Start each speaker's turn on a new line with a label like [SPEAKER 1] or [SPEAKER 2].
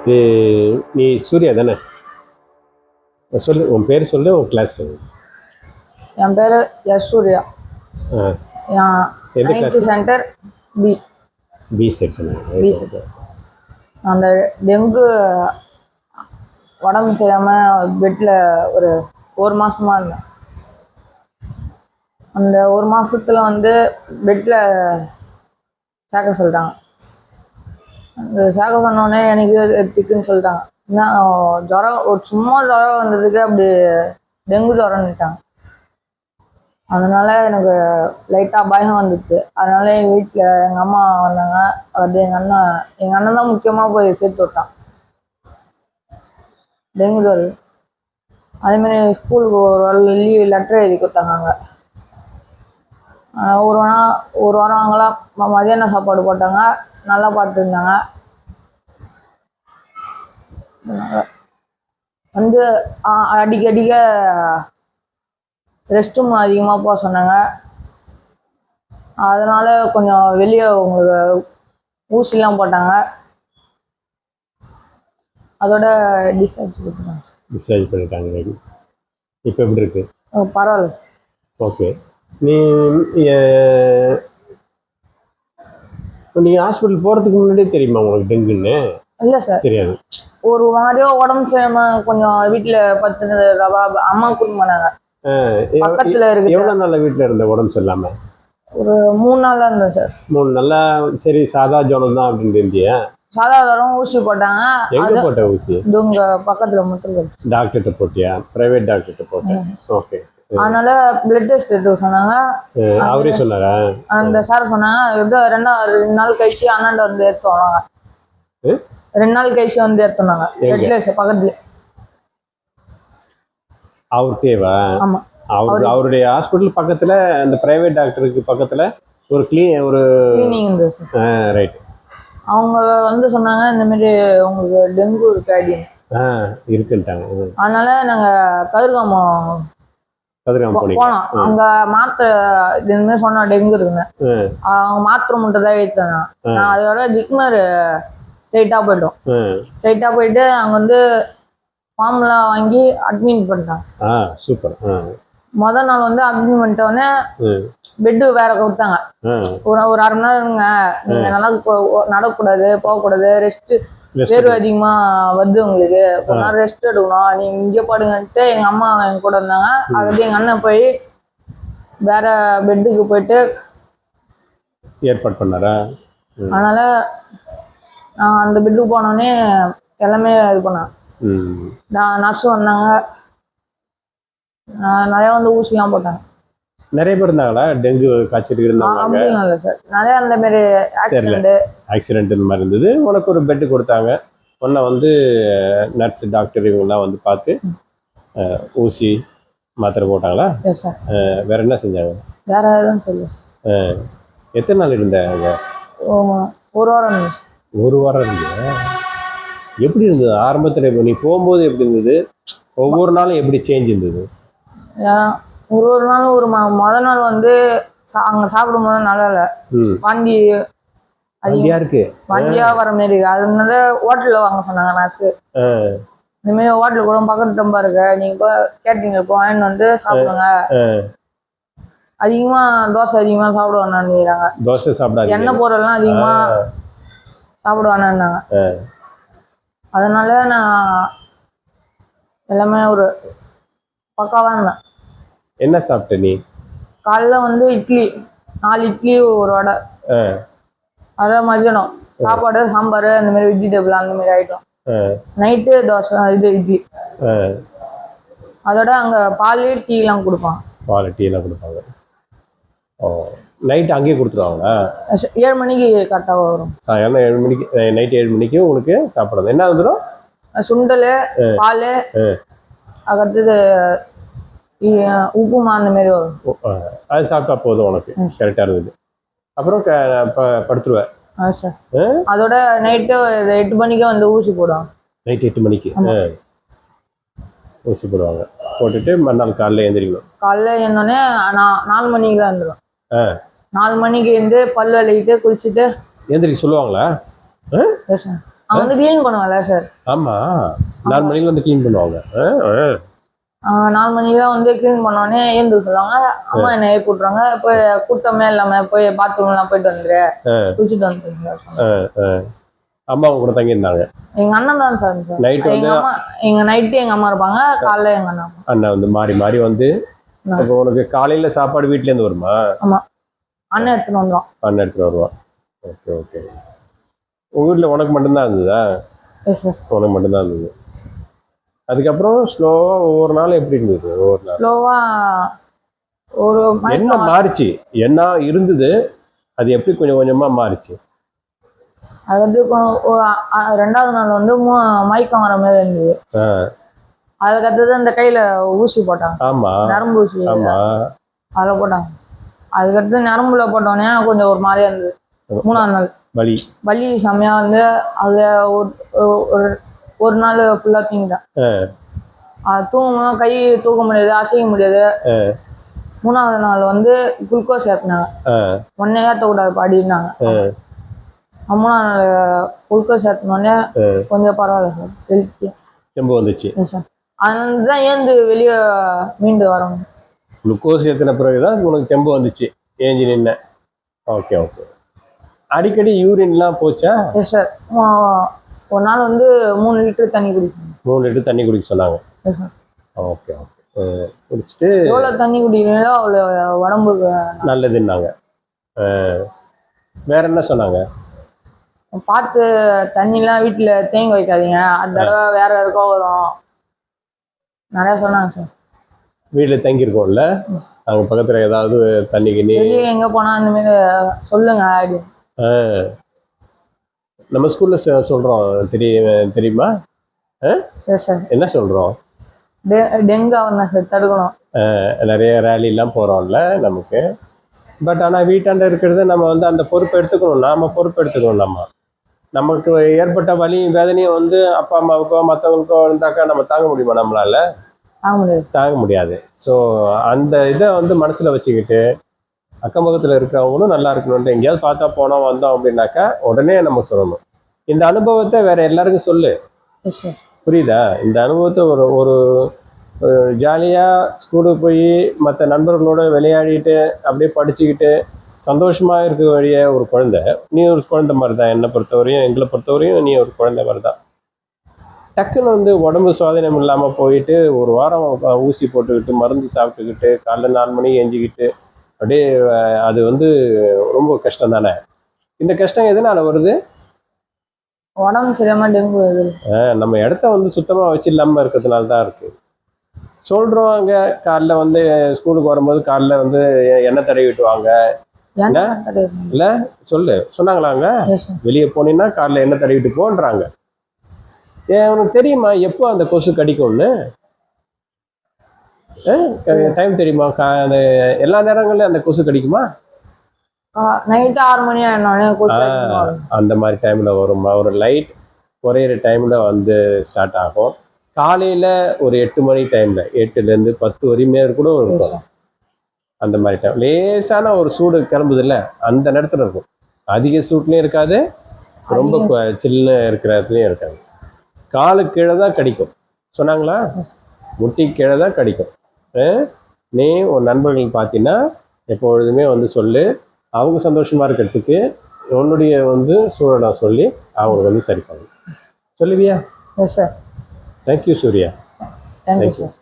[SPEAKER 1] இது நீ சூர்யா தானே? சொல்லு, உன் பேர் சொல்லு, உன் கிளாஸ் சொல்லு.
[SPEAKER 2] என் பேர் எஸ் சூர்யா.
[SPEAKER 1] எந்த class?
[SPEAKER 2] Centre B.
[SPEAKER 1] B section.
[SPEAKER 2] B section. அந்த டெங்கு உடம்பு சரியாமல் பெட்டில் ஒரு மாதமாக இருந்தேன். அந்த ஒரு மாதத்தில் வந்து பெட்டில் சேர்க்க சொல்லிட்டாங்க. அந்த சேர்க்க சொன்னோடனே எனக்கு திக்குன்னு சொல்லிட்டாங்க. என்ன ஜுரம், சும்மா ஜுரம் வந்ததுக்கு அப்படி டெங்கு ஜுரம்னுட்டாங்க. அதனால் எனக்கு லைட்டாக பயம் வந்துடுச்சு. அதனால் எங்கள் வீட்டில் எங்கள் அம்மா வந்தாங்க. அது எங்கள் அண்ணன் தான் முக்கியமாக போய் சேர்த்து விட்டான் டெங்கு ஜுரம். அதேமாரி ஸ்கூலுக்கு ஒரு லெட்டர் எழுதி கொடுத்தாங்க. ஒரு வாரம் அங்கெல்லாம் மதியான சாப்பாடு போட்டாங்க, நல்லா பார்த்துருந்தாங்க. வந்து அடிக்கடிக்க ரெஸ்ட் ரூம் அதிகமாக போக சொன்னாங்க. அதனால் கொஞ்சம் வெளியே உங்களுக்கு ஊசிலாம் போட்டாங்க. அதோட டிஸ்சார்ஜ் கொடுத்துட்டாங்க.
[SPEAKER 1] டிஸ்சார்ஜ் பண்ணிட்டாங்க. இப்போ எப்படி இருக்கு?
[SPEAKER 2] பரவாயில்ல சார்.
[SPEAKER 1] ஓகே. நீங்கள் ஹாஸ்பிட்டல் போகிறதுக்கு முன்னாடியே தெரியுமா உங்களுக்கு டெங்குன்னு?
[SPEAKER 2] இல்லை சார், தெரியாது. ஒரு மாதிரியோ உடம்பு சரியாமல் கொஞ்சம் வீட்டில் அம்மா கூட்டிட்டு போனாங்க. பக்கத்தில் இருக்கு.
[SPEAKER 1] எவ்வளோ நாள் வீட்டில் இருந்த உடம்பு சரியில்லாமல்?
[SPEAKER 2] ஒரு 3 நாளாக இருந்தேன் சார்.
[SPEAKER 1] 3 நாளா? சரி, சாதா ஜுரம் தான் அப்படின்னு தெரிஞ்சியா?
[SPEAKER 2] சாதா ஜுரம். ஊசி போட்டாங்க.
[SPEAKER 1] எங்கே போட்ட ஊசி?
[SPEAKER 2] இங்கே பக்கத்தில் முத்திரை.
[SPEAKER 1] டாக்டர்கிட்ட போட்டியா? ப்ரைவேட் டாக்டர்கிட்ட போட்டேன். ஓகே.
[SPEAKER 2] அதனால பிளட் டெஸ்ட் எடுத்து சொன்னாங்க.
[SPEAKER 1] அவரே சொன்னாரா? அந்த
[SPEAKER 2] சார் சொன்னாங்க. 2 நாள் கழிச்சு அண்ணாண்ட வந்து எடுத்து வராங்க. 2 நாள் கழிச்சு வந்து எடுத்துனாங்க. பக்கத்துல
[SPEAKER 1] அவருக்கேவா?
[SPEAKER 2] ஆமா.
[SPEAKER 1] அவருடைய ஹாஸ்பிட்டல் பக்கத்துல, அந்த பிரைவேட் டாக்டருக்கு பக்கத்துல ஒரு கிளினிக்
[SPEAKER 2] இருந்தது சார்.
[SPEAKER 1] ரைட்.
[SPEAKER 2] அவங்க வந்து சொன்னாங்க, இந்த மாதிரி உங்களுக்கு டெங்கு இருக்கு அப்படின்னு.
[SPEAKER 1] இருக்குன்ட்டாங்க.
[SPEAKER 2] அதனால நாங்க கதிர்காமம் போனோம். அங்க மாத்திரை இதுன்னு சொன்னா டெங்கு இருக்குன்னு. அவங்க மாத்திரை மட்டும் தான் எடுத்தேன். நான் அதோட ஜிக்மர் ஸ்ட்ரைட்டா போயிட்டோம். ஸ்ட்ரைட்டா போயிட்டு அங்க வந்து ஃபார்ம்லாம் வாங்கி அட்மிட் பண்ணிட்டாங்க.
[SPEAKER 1] சூப்பர்.
[SPEAKER 2] முதல் நாள் வந்து அட்மிட் பண்ணிட்டோடனே பெட்டு வேற கொடுத்தாங்க. ஒரு 1/2 மணி நேரம் இருங்க, நீங்க நல்லா நடக்கக்கூடாது, போகக்கூடாது, ரெஸ்ட், வேர்வை அதிகமா வருது உங்களுக்கு, ஒரு நாள் ரெஸ்ட் எடுக்கணும், நீங்க இங்கே பாடுங்கன்ட்டு எங்க அம்மா எங்க கூட இருந்தாங்க. அது எங்க அண்ணன் போய் வேற பெட்டுக்கு போயிட்டு
[SPEAKER 1] ஏற்பாடு பண்ணாரா?
[SPEAKER 2] அதனால நான் அந்த பெட்டுக்கு போனோடனே எல்லாமே இது பண்ணேன். நர்ஸும் வந்தாங்க, நிறைய வந்து ஊசிலாம் போட்டாங்க.
[SPEAKER 1] நிறைய பேர் இருந்தாங்களா டெங்கு காய்ச்சல் இருந்தாங்க?
[SPEAKER 2] அப்படிலாம் இல்லை சார், நிறைய அந்த மாதிரி
[SPEAKER 1] ஆக்சிடென்ட் இந்த மாதிரி இருந்தது. உனக்கு ஒரு பெட்டு கொடுத்தாங்க. உன்னை வந்து நர்ஸ், டாக்டர் இவங்கெல்லாம் வந்து பார்த்து ஊசி மாத்திரை போட்டாங்களா?
[SPEAKER 2] Yes sir.
[SPEAKER 1] வேற என்ன செஞ்சாங்க?
[SPEAKER 2] வேற எதுவும் சொல்லு.
[SPEAKER 1] எத்தனை நாள் இருந்தாங்க?
[SPEAKER 2] 1 வாரம் இருந்துச்சு.
[SPEAKER 1] 1 வாரம் இருந்தது. எப்படி இருந்தது ஆரம்பத்தில்? நீ போகும்போது எப்படி இருந்தது? ஒவ்வொரு நாளும் எப்படி சேஞ்ச் இருந்தது?
[SPEAKER 2] ஒரு நாளும் முதல் நாள் வந்து அங்க சாப்பிடும்போது நல்லா இல்லை, வண்டியா வர மாரி இருக்கு. அதனால ஹோட்டல்ல வாங்க சொன்னாங்க நர்ஸு. இந்த மாதிரி ஹோட்டல் கூட பக்கத்து தம்பா இருக்கு, நீங்க இப்போ கேட்டீங்க, இப்போ வாங்கிட்டு வந்து சாப்பிடுங்க. அதிகமா தோசை அதிகமா சாப்பிட வேணாம்னுறாங்க.
[SPEAKER 1] தோசை சாப்பிடாது,
[SPEAKER 2] எண்ணெய் பொருள்லாம் அதிகமா சாப்பிட வேணாம்னாங்க. அதனால நான் எல்லாமே ஒரு பக்காவா இருந்தேன்.
[SPEAKER 1] என்ன சாப்பிட்ட நீ?
[SPEAKER 2] காலைல வந்து இட்லி, 4 இட்லி, 1 வடை. அதான் மதியானம் சாப்பாடு, சாம்பார், அந்த மாதிரி வெஜிடபிள் அந்த மாதிரி ஐட்டம். நைட்டு தோசை, இது இட்லி. அதோட அங்கே பால், டீலாம் கொடுப்பாங்க.
[SPEAKER 1] பால், டீலாம் கொடுப்பாங்க. நைட்டு அங்கேயே கொடுத்துருவாங்களா?
[SPEAKER 2] 7 மணிக்கு கரெக்டாக வரும்.
[SPEAKER 1] சாயங்காலம் 7 மணிக்கு, நைட்டு 7 மணிக்கு உங்களுக்கு சாப்பிட்றது என்ன வந்துடும்?
[SPEAKER 2] சுண்டல், பால், அடுத்தது உப்புமா அந்த மாதிரி வரும்.
[SPEAKER 1] அது சாப்பிட்டா போதும், உனக்கு கரெக்டாக இருந்தது. அப்புறம் படுத்துருவேன்
[SPEAKER 2] சார். அதோட நைட்டு 8 மணிக்கு வந்து ஊசி போடுவாங்க.
[SPEAKER 1] நைட்டு 8 மணிக்கு ஊசி போடுவாங்க. போட்டுட்டு மறுநாள் காலையில் எழுந்திரிக்கணும்.
[SPEAKER 2] காலையில் எழுந்தோடனே நான் 4 மணிக்கு தான் எழுந்துருவேன். 4 மணிக்கு எழுந்து பல் விளக்கிட்டு குளிச்சுட்டு
[SPEAKER 1] எழுந்திரிக்க சொல்லுவாங்களா?
[SPEAKER 2] அவங்க வந்து க்ளீன் பண்ணுவாங்கல்ல சார்.
[SPEAKER 1] ஆமாம் 4 மணிக்கு வந்து க்ளீன் பண்ணுவாங்க.
[SPEAKER 2] 4 மணிக்கு தான் வந்து க்ளீன் பண்ணோடனே ஏந்து சொல்லுவாங்க. அம்மா என்னை எழுப்பி விட்ருவாங்க. போய் குத்தமே இல்லாமல் போய் பாத்ரூம்லாம் போயிட்டு வந்துரு, குளிச்சுட்டு வந்துருங்க.
[SPEAKER 1] அம்மா அவங்க கூட தங்கியிருந்தாங்க.
[SPEAKER 2] எங்க அண்ணன் தான் சார் இருந்தாரு.
[SPEAKER 1] நைட்டு வந்து
[SPEAKER 2] நைட்டு எங்க அம்மா இருப்பாங்க, காலைல எங்க அண்ணா.
[SPEAKER 1] அண்ணன் வந்து மாறி மாறி வந்து. அப்போ உனக்கு காலையில் சாப்பாடு வீட்டிலேருந்து வருமா?
[SPEAKER 2] ஆமா, அண்ணன் எடுத்துன்னு வந்துடும்.
[SPEAKER 1] அண்ணன் எடுத்துகிட்டு வருவான். Okay okay. உங்கள் வீட்டில் உனக்கு மட்டும்தான் இருந்ததா?
[SPEAKER 2] Yes sir.
[SPEAKER 1] உனக்கு மட்டும்தான் இருந்தது. அதுக்கப்புறம் ஸ்லோவாக ஒவ்வொரு நாள் எப்படி இருந்தது? ஒவ்வொரு நாள்
[SPEAKER 2] ஸ்லோவாக ஒரு
[SPEAKER 1] என்ன மாறிச்சு? என்ன இருந்தது, அது எப்படி கொஞ்சம் கொஞ்சமாக மாறிச்சு?
[SPEAKER 2] அது வந்து 2வது நாள் வந்து மயக்கம் வர மாதிரி இருந்தது. அதுக்கடுத்தது அந்த கையில ஊசி போட்டாங்க.
[SPEAKER 1] ஆமா,
[SPEAKER 2] நரம்பு ஊசி.
[SPEAKER 1] ஆமா,
[SPEAKER 2] அதில் போட்டாங்க. அதுக்கடுத்து நரம்புல போட்டோடனே கொஞ்சம் ஒரு மாதிரியா இருந்தது. 3ஆவது நாள் வலி செம்மையா வந்து அதில் ஒரு நாள் ஃபுல்லா தூங்கிட்டேன். தூங்கணும், கை தூக்க முடியாது, அசைக்க முடியாது. 3ஆவது நாள் வந்து குளுக்கோஸ் ஏற்றினாங்க. உடனே ஏற்றக்கூடாது பாடினாங்க. 3ஆவது நாள் குளுக்கோஸ் ஏற்றினோடனே கொஞ்சம் பரவாயில்ல சார், ஹெல்த்தி
[SPEAKER 1] தெம்பு வந்துச்சு.
[SPEAKER 2] சார். அதனால தான் ஏந்து வெளியே மீண்டு வரணும்.
[SPEAKER 1] குளுக்கோஸ் ஏற்றின பிறகு தான் உனக்கு தெம்பு வந்துச்சு, ஏஞ்சி நின்ன. Okay okay. அடிக்கடி யூரின்லாம் போச்சா?
[SPEAKER 2] Yes sir. ஒரு நாள் வந்து 3 லிட்டர் தண்ணி குடிக்கணும்.
[SPEAKER 1] 3 லிட்டர் தண்ணி குடிக்க சொன்னாங்க.
[SPEAKER 2] Yes sir.
[SPEAKER 1] Okay okay. குடிச்சிட்டு
[SPEAKER 2] எவ்வளோ தண்ணி குடிக்கிறீங்களோ அவ்வளோ உடம்புக்கு
[SPEAKER 1] நல்லதுன்னாங்க. வேற என்ன சொன்னாங்க?
[SPEAKER 2] பார்த்து தண்ணிலாம் வீட்டில் தேங்கி வைக்காதீங்க, அந்த தடவை வேற இருக்கோ வரும், நிறையா சொன்னாங்க சார்.
[SPEAKER 1] வீட்டில் தங்கியிருக்கோம்ல, அங்கே பக்கத்தில் ஏதாவது தண்ணி கிண்ணி
[SPEAKER 2] வெளியே எங்கே போனால் அந்த மாதிரி சொல்லுங்க அப்படின்னு.
[SPEAKER 1] நம்ம ஸ்கூலில் சொல்கிறோம், தெரியுமா?
[SPEAKER 2] சரி சார்.
[SPEAKER 1] என்ன சொல்கிறோம்?
[SPEAKER 2] டெங்கு அவர்னஸ் தடுக்கணும்.
[SPEAKER 1] நிறைய ரேலிலாம் போகிறோம்ல நமக்கு. பட் ஆனால் வீட்டாண்ட இருக்கிறது நம்ம வந்து அந்த பொறுப்பு எடுத்துக்கணும். நாம் பொறுப்பு எடுத்துக்கணும். நமக்கு ஏற்பட்ட வலி வேதனையும் வந்து அப்பா அம்மாவுக்கோ மற்றவங்களுக்கோ இருந்தாக்கா நம்ம தாங்க முடியுமா? நம்மளால தாங்க முடியாது. ஸோ அந்த இதை வந்து மனசில் வச்சுக்கிட்டு அக்கம் பக்கத்தில் இருக்கிறவங்களும் நல்லா இருக்கணும்ட்டு எங்கேயாவது பார்த்தா போனோம் வந்தோம் அப்படின்னாக்கா உடனே நம்ம சொல்லணும். இந்த அனுபவத்தை வேற எல்லாருக்கும் சொல்லு. புரியுதா? இந்த அனுபவத்தை ஒரு ஜாலியாக ஸ்கூலுக்கு போய் மற்ற நண்பர்களோட விளையாடிட்டு அப்படியே படிச்சுக்கிட்டு சந்தோஷமாக இருக்க வேண்டிய ஒரு குழந்தை. நீ ஒரு குழந்தை மாதிரி தான், என்னை பொறுத்தவரையும் எங்களை பொறுத்தவரையும் நீ ஒரு குழந்தை மாதிரி தான். டக்குன்னு வந்து உடம்பு சுவாதீனம் இல்லாமல் போயிட்டு ஒரு வாரம் ஊசி போட்டுக்கிட்டு மருந்து சாப்பிட்டுக்கிட்டு காலைல 4 மணிக்கு எஞ்சிக்கிட்டு அப்படியே அது வந்து ரொம்ப கஷ்டம் தானே. இந்த கஷ்டம் எதனால வருது?
[SPEAKER 2] உடம்பு சரியாம டெங்கு வருது.
[SPEAKER 1] நம்ம இடத்த வந்து சுத்தமாக வச்சிடலாமல் இருக்கிறதுனால தான் இருக்குது. சொல்கிறோம், அங்கே காலைல வந்து ஸ்கூலுக்கு வரும்போது காலைல வந்து எண்ணெய் தடவிட்டு வாங்க இல்லை சொன்னாங்களா? அங்கே வெளியே போனீங்கன்னா காலைல எண்ணெய் தடவிட்டு போன்றாங்க. உனக்கு தெரியுமா எப்போ அந்த கொசு கடிக்கும்னு? டைம் தெரியுமா? அந்த எல்லா நேரங்கள்லையும் அந்த கொசு கடிக்குமா?
[SPEAKER 2] நைட்டு 6 மணி
[SPEAKER 1] அந்த மாதிரி டைமில் வருமா? ஒரு லைட் குறையிற டைமில் வந்து ஸ்டார்ட் ஆகும். காலையில் ஒரு 8 மணி டைமில் 8லேருந்து 10 வரையுமே கூட இருக்கும். அந்த மாதிரி டைம் லேசான ஒரு சூடு கிளம்புது இல்லை, அந்த நேரத்தில் இருக்கும். அதிக சூட்லேயும் இருக்காது, ரொம்ப சில்லுன்னு இருக்கிற இடத்துலையும் இருக்காது. காலுக்கு கீழே தான் கடிக்கும் சொன்னாங்களா? முட்டி கீழே தான் கடிக்கும். நீ உன் நண்பர்கள் பார்த்தீங்கன்னா எப்பொழுதுமே வந்து சொல்லு, அவங்க சந்தோஷமாக இருக்கிறதுக்கு உன்னுடைய வந்து சூழலை சொல்லி அவங்களுக்கு வந்து சரி பண்ணு. சொல்லுவியா?
[SPEAKER 2] Yes sir.
[SPEAKER 1] Thank you Surya.
[SPEAKER 2] Thank you sir.